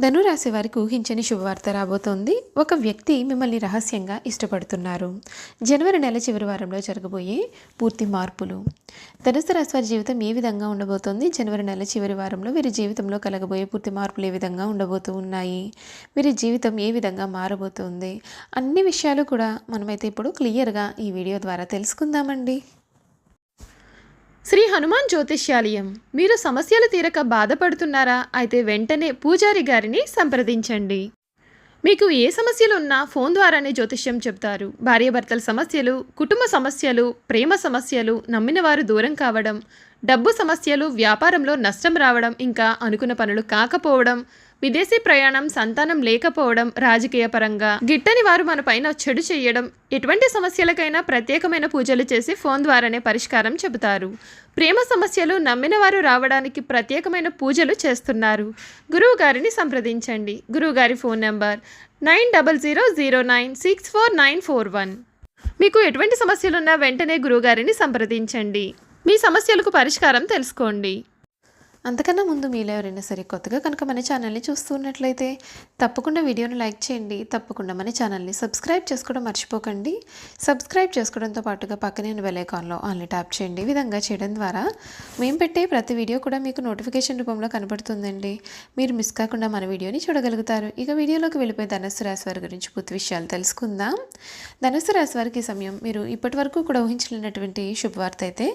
ధనురాశి వారికి ఊహించని శుభవార్త రాబోతోంది. ఒక వ్యక్తి మిమ్మల్ని రహస్యంగా ఇష్టపడుతున్నారు. జనవరి నెల చివరి వారంలో జరగబోయే పూర్తి మార్పులు. ధనుసు రాశి వారి జీవితం ఏ విధంగా ఉండబోతోంది? జనవరి నెల చివరి వారంలో వీరి జీవితంలో కలగబోయే పూర్తి మార్పులు ఏ విధంగా ఉండబోతూ ఉన్నాయి? వీరి జీవితం ఏ విధంగా మారబోతోంది? అన్ని విషయాలు కూడా మనమైతే ఇప్పుడు క్లియర్గా ఈ వీడియో ద్వారా తెలుసుకుందామండి. శ్రీ హనుమాన్ జ్యోతిష్యాలయం. మీరు సమస్యలు తీరక బాధపడుతున్నారా? అయితే వెంటనే పూజారి గారిని సంప్రదించండి. మీకు ఏ సమస్యలు ఉన్నా ఫోన్ ద్వారానే జ్యోతిష్యం చెప్తారు. భార్యాభర్తల సమస్యలు, కుటుంబ సమస్యలు, ప్రేమ సమస్యలు, నమ్మిన వారు దూరం కావడం, డబ్బు సమస్యలు, వ్యాపారంలో నష్టం రావడం, ఇంకా అనుకున్న పనులు కాకపోవడం, విదేశీ ప్రయాణం, సంతానం లేకపోవడం, రాజకీయ పరంగా గిట్టని వారు మన పైన చెడు చేయడం, ఎటువంటి సమస్యలకైనా ప్రత్యేకమైన పూజలు చేసి ఫోన్ ద్వారానే పరిష్కారం చెబుతారు. ప్రేమ సమస్యలు, నమ్మిన వారు రావడానికి ప్రత్యేకమైన పూజలు చేస్తున్నారు. గురువు గారిని సంప్రదించండి. గురువుగారి ఫోన్ నెంబర్ 9000096491. మీకు ఎటువంటి సమస్యలున్నా వెంటనే గురువుగారిని సంప్రదించండి. మీ సమస్యలకు పరిష్కారం తెలుసుకోండి. అంతకన్నా ముందు మీలో ఎవరైనా సరే కొత్తగా కనుక మన ఛానల్ని చూస్తున్నట్లయితే తప్పకుండా వీడియోని లైక్ చేయండి. తప్పకుండా మన ఛానల్ని సబ్స్క్రైబ్ చేసుకోవడం మర్చిపోకండి. సబ్స్క్రైబ్ చేసుకోవడంతో పాటుగా పక్కనే ఉన్న బెల్ ఐకాన్లో ఆన్లీ ట్యాప్ చేయండి. ఈ విధంగా చేయడం ద్వారా మేము పెట్టే ప్రతి వీడియో కూడా మీకు నోటిఫికేషన్ రూపంలో కనబడుతుందండి. మీరు మిస్ కాకుండా మన వీడియోని చూడగలుగుతారు. ఇక వీడియోలోకి వెళ్ళిపోయి ధనుస్సు రాశి వారి గురించి పూర్తి విషయాలు తెలుసుకుందాం. ధనుస్సు రాశి వారికి ఈ సమయం మీరు ఇప్పటి వరకు కూడా ఊహించలేనటువంటి శుభవార్త అయితే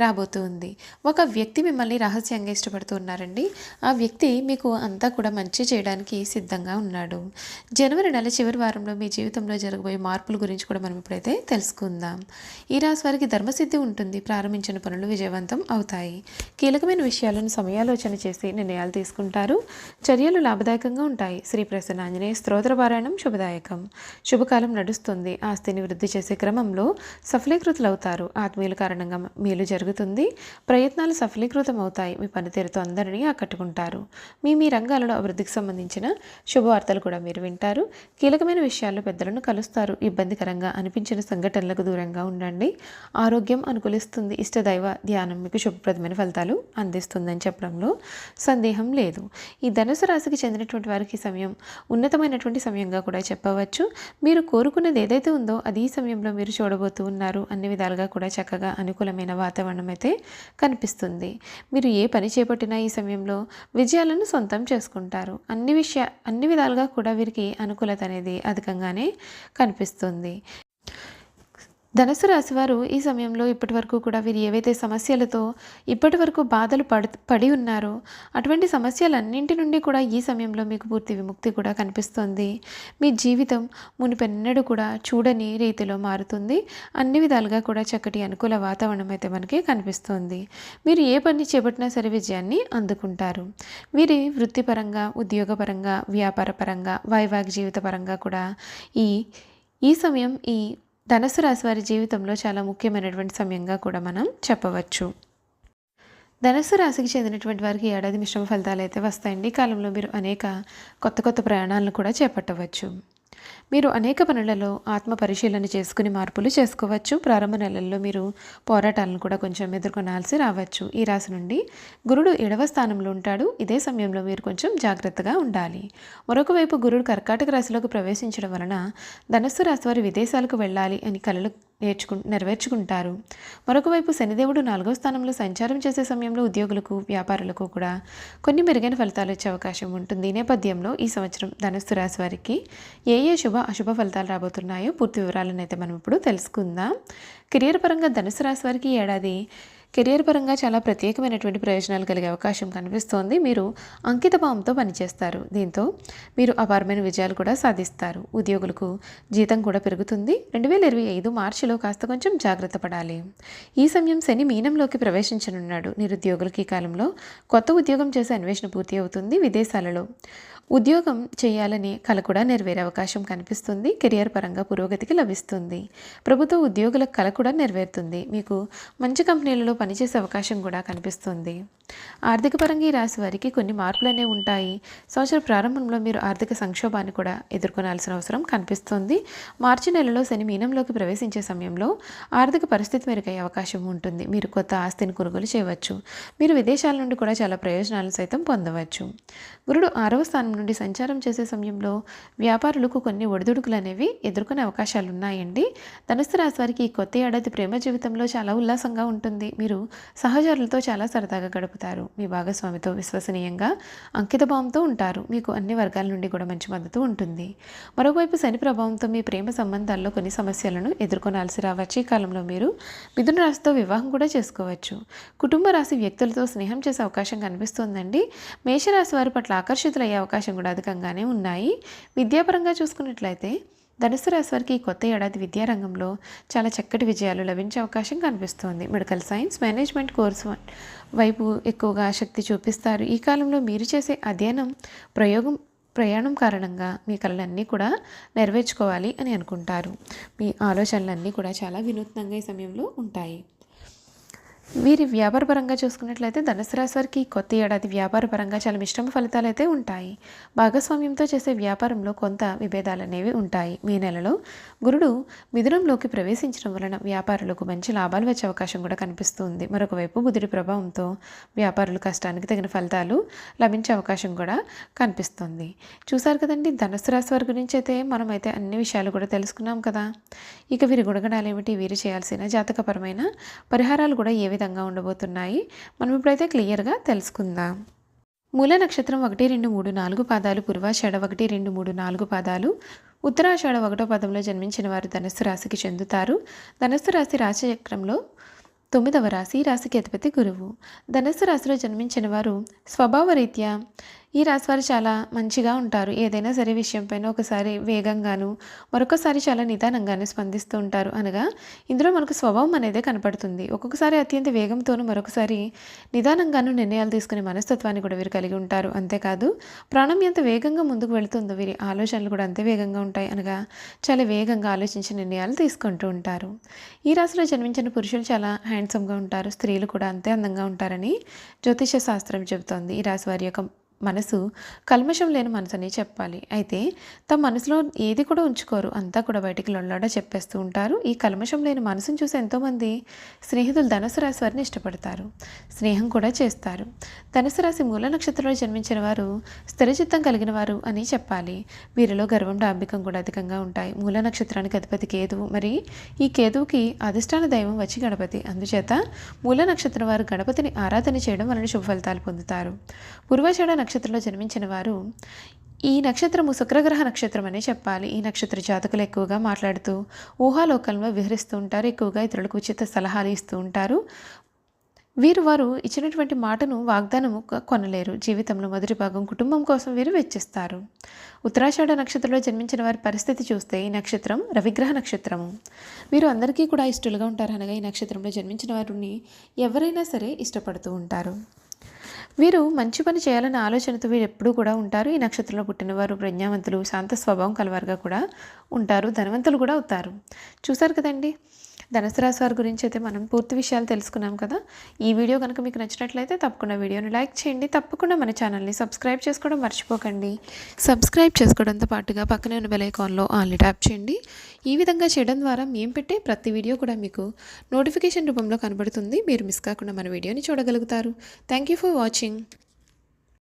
రాబోతుంది. ఒక వ్యక్తి మిమ్మల్ని రహస్యంగా ఇష్టపడుతున్నారండి. ఆ వ్యక్తి మీకు అంతా కూడా మంచి చేయడానికి సిద్ధంగా ఉన్నాడు. జనవరి నెల చివరి వారంలో మీ జీవితంలో జరగబోయే మార్పుల గురించి కూడా మనం ఇప్పుడైతే తెలుసుకుందాం. ఈ రాశి వారికి ధర్మసిద్ధి ఉంటుంది. ప్రారంభించిన పనులు విజయవంతం అవుతాయి. కీలకమైన విషయాలను సమయాలోచన చేసి నిర్ణయాలు తీసుకుంటారు. చర్యలు లాభదాయకంగా ఉంటాయి. శ్రీ ప్రసన్న ఆంజనేయ స్తోత్ర పారాయణం శుభదాయకం. శుభకాలం నడుస్తుంది. ఆస్తిని వృద్ధి చేసే క్రమంలో సఫలీకృతులవుతారు. ఆత్మీయుల కారణంగా మేలు జరుగుతుంది. ప్రయత్నాలు సఫలీకృతం అవుతాయి. మీ పనితీరుతో అందరినీ ఆకట్టుకుంటారు. మీ రంగాలలో అభివృద్ధికి సంబంధించిన శుభవార్తలు కూడా మీరు వింటారు. కీలకమైన విషయాల్లో పెద్దలను కలుస్తారు. ఇబ్బందికరంగా అనిపించిన సంఘటనలకు దూరంగా ఉండండి. ఆరోగ్యం అనుకూలిస్తుంది. ఇష్టదైవ ధ్యానం మీకు శుభప్రదమైన ఫలితాలు అందిస్తుందని చెప్పడంలో సందేహం లేదు. ఈ ధనుసు రాశికి చెందినటువంటి వారికి సమయం ఉన్నతమైనటువంటి సమయంగా కూడా చెప్పవచ్చు. మీరు కోరుకున్నది ఏదైతే ఉందో అది ఈ సమయంలో మీరు చూడబోతూ ఉన్నారు. అన్ని విధాలుగా కూడా చక్కగా అనుకూలమైన వాతావరణం అయితే కనిపిస్తుంది. మీరు ఏ పని చేపట్టినా ఈ సమయంలో విజయాలను సొంతం చేసుకుంటారు. అన్ని విధాలుగా కూడా వీరికి అనుకూలత అనేది అధికంగానే కనిపిస్తుంది. ధనుసు రాశి వారు ఈ సమయంలో ఇప్పటి వరకు కూడా వీరు ఏవైతే సమస్యలతో ఇప్పటి వరకు బాధలు పడి ఉన్నారో అటువంటి సమస్యలన్నింటి నుండి కూడా ఈ సమయంలో మీకు పూర్తి విముక్తి కూడా కనిపిస్తుంది. మీ జీవితం మునిపెన్నడూ కూడా చూడని రీతిలో మారుతుంది. అన్ని విధాలుగా కూడా చక్కటి అనుకూల వాతావరణం అయితే మనకి కనిపిస్తుంది. మీరు ఏ పని చేపట్టినా సరే విజయాన్ని అందుకుంటారు. వీరి వృత్తిపరంగా, ఉద్యోగపరంగా, వ్యాపారపరంగా, వైవాహిక జీవిత పరంగా కూడా ఈ సమయం ఈ ధనుసు రాశి వారి జీవితంలో చాలా ముఖ్యమైనటువంటి సమయంగా కూడా మనం చెప్పవచ్చు. ధనుసు రాశికి చెందినటువంటి వారికి ఏడాది మిశ్రమ ఫలితాలు అయితే వస్తాయండి. ఈ కాలంలో మీరు అనేక కొత్త ప్రయాణాలను కూడా చేపట్టవచ్చు. మీరు అనేక పనులలో ఆత్మ పరిశీలన చేసుకుని మార్పులు చేసుకోవచ్చు. ప్రారంభ నెలల్లో మీరు పోరాటాలను కూడా కొంచెం ఎదుర్కొనాల్సి రావచ్చు. ఈ రాశి నుండి గురుడు 7వ స్థానంలో ఉంటాడు. ఇదే సమయంలో మీరు కొంచెం జాగ్రత్తగా ఉండాలి. మరొక వైపు గురుడు కర్కాటక రాశిలోకి ప్రవేశించడం వలన ధనుస్సు రాశి వారు విదేశాలకు వెళ్ళాలి అని కలలు నెరవేర్చుకుంటారు. మరొక వైపు శనిదేవుడు 4వ స్థానంలో సంచారం చేసే సమయంలో ఉద్యోగులకు, వ్యాపారులకు కూడా కొన్ని మెరుగైన ఫలితాలు వచ్చే అవకాశం ఉంటుంది. ఈ నేపథ్యంలో ఈ సంవత్సరం ధనుస్సు రాశి వారికి ఏ శుభ అశుభ ఫలితాలు రాబోతున్నాయో పూర్తి వివరాలను అయితే మనం ఇప్పుడు తెలుసుకుందాం. కెరియర్ పరంగా ధనుస్సు రాశి వారికి ఏడాది కెరియర్ పరంగా చాలా ప్రత్యేకమైనటువంటి ప్రయోజనాలు కలిగే అవకాశం కనిపిస్తోంది. మీరు అంకిత భావంతో పనిచేస్తారు. దీంతో మీరు అపారమైన విజయాలు కూడా సాధిస్తారు. ఉద్యోగులకు జీతం కూడా పెరుగుతుంది. 2025 మార్చిలో కాస్త కొంచెం జాగ్రత్త పడాలి. ఈ సమయం శని మీనంలోకి ప్రవేశించనున్నాడు. నిరుద్యోగులకి ఈ కాలంలో కొత్త ఉద్యోగం చేసే అన్వేషణ పూర్తి అవుతుంది. విదేశాలలో ఉద్యోగం చేయాలని కల కూడా నెరవేరే అవకాశం కనిపిస్తుంది. కెరియర్ పరంగా పురోగతికి లభిస్తుంది. ప్రభుత్వ ఉద్యోగుల కల కూడా నెరవేరుతుంది. మీకు మంచి కంపెనీలలో పనిచేసే అవకాశం కూడా కనిపిస్తుంది. ఆర్థిక పరంగా ఈ రాశి వారికి కొన్ని మార్పులు అనేవి ఉంటాయి. సంవత్సర ప్రారంభంలో మీరు ఆర్థిక సంక్షోభాన్ని కూడా ఎదుర్కొనాల్సిన అవసరం కనిపిస్తుంది. మార్చి నెలలో శని మీనంలోకి ప్రవేశించే సమయంలో ఆర్థిక పరిస్థితి మెరుగయ్యే అవకాశం ఉంటుంది. మీరు కొత్త ఆస్తిని కొనుగోలు చేయవచ్చు. మీరు విదేశాల నుండి కూడా చాలా ప్రయోజనాలను సైతం పొందవచ్చు. గురుడు 6వ స్థానం నుండి సంచారం చేసే సమయంలో వ్యాపారులకు కొన్ని ఒడిదుడుకులు అనేవి ఎదుర్కొనే అవకాశాలు ఉన్నాయండి. ధనుస్సు రాశి వారికి ఈ కొత్త ఏడాది ప్రేమ జీవితంలో చాలా ఉల్లాసంగా ఉంటుంది. మీరు సహచరులతో చాలా సరదాగా గడుపుతారు. మీ భాగస్వామితో విశ్వసనీయంగా అంకితభావంతో ఉంటారు. మీకు అన్ని వర్గాల నుండి కూడా మంచి మద్దతు ఉంటుంది. మరోవైపు శని ప్రభావంతో మీ ప్రేమ సంబంధాల్లో కొన్ని సమస్యలను ఎదుర్కొనాల్సి రావచ్చు. ఈ కాలంలో మీరు మిథున రాశితో వివాహం కూడా చేసుకోవచ్చు. కుటుంబ రాశి వ్యక్తులతో స్నేహం చేసే అవకాశం కనిపిస్తోందండి. మేషరాశి వారి పట్ల ఆకర్షితులయ్యే అవకాశం కూడా అధికంగానే ఉన్నాయి. విద్యాపరంగా చూసుకున్నట్లయితే ధనుస్సు రాశి వారికి ఈ కొత్త ఏడాది విద్యారంగంలో చాలా చక్కటి విజయాలు లభించే అవకాశం కనిపిస్తోంది. మెడికల్ సైన్స్, మేనేజ్మెంట్ కోర్సు వైపు ఎక్కువగా ఆసక్తి చూపిస్తారు. ఈ కాలంలో మీరు చేసే అధ్యయనం, ప్రయాణం కారణంగా మీ కలలన్నీ కూడా నెరవేర్చుకోవాలి అని అనుకుంటారు. మీ ఆలోచనలన్నీ కూడా చాలా వినూత్నంగా ఈ సమయంలో ఉంటాయి. వీరి వ్యాపారపరంగా చూసుకున్నట్లయితే ధనుసు రాశి వారికి కొత్త ఏడాది వ్యాపారపరంగా చాలా మిశ్రమ ఫలితాలు అయితే ఉంటాయి. భాగస్వామ్యంతో చేసే వ్యాపారంలో కొంత విభేదాలు అనేవి ఉంటాయి. మీ నెలలో గురుడు మిథునంలోకి ప్రవేశించడం వలన వ్యాపారులకు మంచి లాభాలు వచ్చే అవకాశం కూడా కనిపిస్తుంది. మరొక వైపు బుధుడి ప్రభావంతో వ్యాపారులు కష్టానికి తగిన ఫలితాలు లభించే అవకాశం కూడా కనిపిస్తుంది. చూసారు కదండి, ధనుసు రాశి వారి గురించి అయితే మనమైతే అన్ని విషయాలు కూడా తెలుసుకున్నాం కదా. ఇక వీరి గుణగణాలు ఏమిటి, వీరు చేయాల్సిన జాతకపరమైన పరిహారాలు కూడా ఏ విధంగా ఉండబోతున్నాయి మనం ఇప్పుడైతే క్లియర్గా తెలుసుకుందాం. మూల నక్షత్రం 1, 2, 3, 4 పాదాలు, పూర్వాషాఢ 1, 2, 3, 4 పాదాలు, ఉత్తరాషాఢ 1వ పాదంలో జన్మించిన వారు ధనుస్సు రాశికి చెందుతారు. ధనుస్సు రాశి రాశిచక్రంలో 9వ రాశి. ఈ రాశికి అధిపతి గురువు. ధనుస్సు రాశిలో జన్మించిన వారు స్వభావరీత్యా ఈ రాశి వారు చాలా మంచిగా ఉంటారు. ఏదైనా సరే విషయంపైన ఒకసారి వేగంగాను, మరొకసారి చాలా నిదానంగాను స్పందిస్తూ ఉంటారు. అనగా ఇందులో మనకు స్వభావం అనేది కనపడుతుంది. ఒక్కొక్కసారి అత్యంత వేగంతోనూ, మరొకసారి నిదానంగాను నిర్ణయాలు తీసుకునే మనస్తత్వాన్ని కూడా వీరు కలిగి ఉంటారు. అంతేకాదు ప్రాణం ఎంత వేగంగా ముందుకు వెళుతుందో వీరి ఆలోచనలు కూడా అంతే వేగంగా ఉంటాయి. అనగా చాలా వేగంగా ఆలోచించి నిర్ణయాలు తీసుకుంటూ ఉంటారు. ఈ రాశిలో జన్మించిన పురుషులు చాలా హ్యాండ్సమ్గా ఉంటారు. స్త్రీలు కూడా అంతే అందంగా ఉంటారని జ్యోతిష శాస్త్రం చెబుతోంది. ఈ రాశి వారి యొక్క మనసు కల్మషం లేని మనసు అని చెప్పాలి. అయితే తమ మనసులో ఏది కూడా ఉంచుకోరు, అంతా కూడా బయటికి లొల్లాడ చెప్పేస్తూ ఉంటారు. ఈ కల్మషం లేని మనసును చూసి ఎంతోమంది స్నేహితులు ధనుసు రాశి వారిని ఇష్టపడతారు, స్నేహం కూడా చేస్తారు. ధనుసు రాశి మూల నక్షత్రంలో జన్మించిన వారు స్థిరచిత్తం కలిగిన వారు అని చెప్పాలి. వీరిలో గర్వం, డాంబికం కూడా అధికంగా ఉంటాయి. మూల నక్షత్రానికి అధిపతి కేతువు. మరి ఈ కేతువుకి అధిష్టాన దైవం వచ్చి గణపతి. అందుచేత మూల నక్షత్రం వారు గణపతిని ఆరాధన చేయడం వలన శుభ ఫలితాలు పొందుతారు. పూర్వాషాఢ నక్షత్రంలో జన్మించిన వారు ఈ నక్షత్రము శుక్రగ్రహ నక్షత్రం అనే చెప్పాలి. ఈ నక్షత్ర జాతకులు ఎక్కువగా మాట్లాడుతూ ఊహాలోకంలో విహరిస్తూ ఉంటారు. ఎక్కువగా ఇతరులకు ఉచిత సలహాలు ఇస్తూ ఉంటారు. వారు ఇచ్చినటువంటి మాటను వాగ్దానముగా కొనలేరు. జీవితంలో మొదటి భాగం కుటుంబం కోసం వీరు వెచ్చిస్తారు. ఉత్తరాషాఢ నక్షత్రంలో జన్మించిన వారి పరిస్థితి చూస్తే ఈ నక్షత్రం రవిగ్రహ నక్షత్రము. వీరు అందరికీ కూడా ఇష్టలుగా ఉంటారు. అనగా ఈ నక్షత్రంలో జన్మించిన వారిని ఎవరైనా సరే ఇష్టపడుతూ ఉంటారు. వీరు మంచి పని చేయాలనే ఆలోచనతో వీరు ఎప్పుడూ కూడా ఉంటారు. ఈ నక్షత్రంలో పుట్టినవారు ప్రజ్ఞావంతులు, శాంత స్వభావం కలవారుగా కూడా ఉంటారు. ధనవంతులు కూడా అవుతారు. చూసారు కదండి, ధనుసు రాశి వారి గురించి అయితే మనం పూర్తి విషయాలు తెలుసుకున్నాం కదా. ఈ వీడియో కనుక మీకు నచ్చినట్లయితే తప్పకుండా వీడియోని లైక్ చేయండి. తప్పకుండా మన ఛానల్ని సబ్స్క్రైబ్ చేసుకోవడం మర్చిపోకండి. సబ్స్క్రైబ్ చేసుకోవడంతో పాటుగా పక్కనే ఉన్న బెల్ ఐకాన్లో ఆల్ని ట్యాప్ చేయండి. ఈ విధంగా చేయడం ద్వారా మేము పెట్టే ప్రతి వీడియో కూడా మీకు నోటిఫికేషన్ రూపంలో కనబడుతుంది. మీరు మిస్ కాకుండా మన వీడియోని చూడగలుగుతారు. Thank you for watching.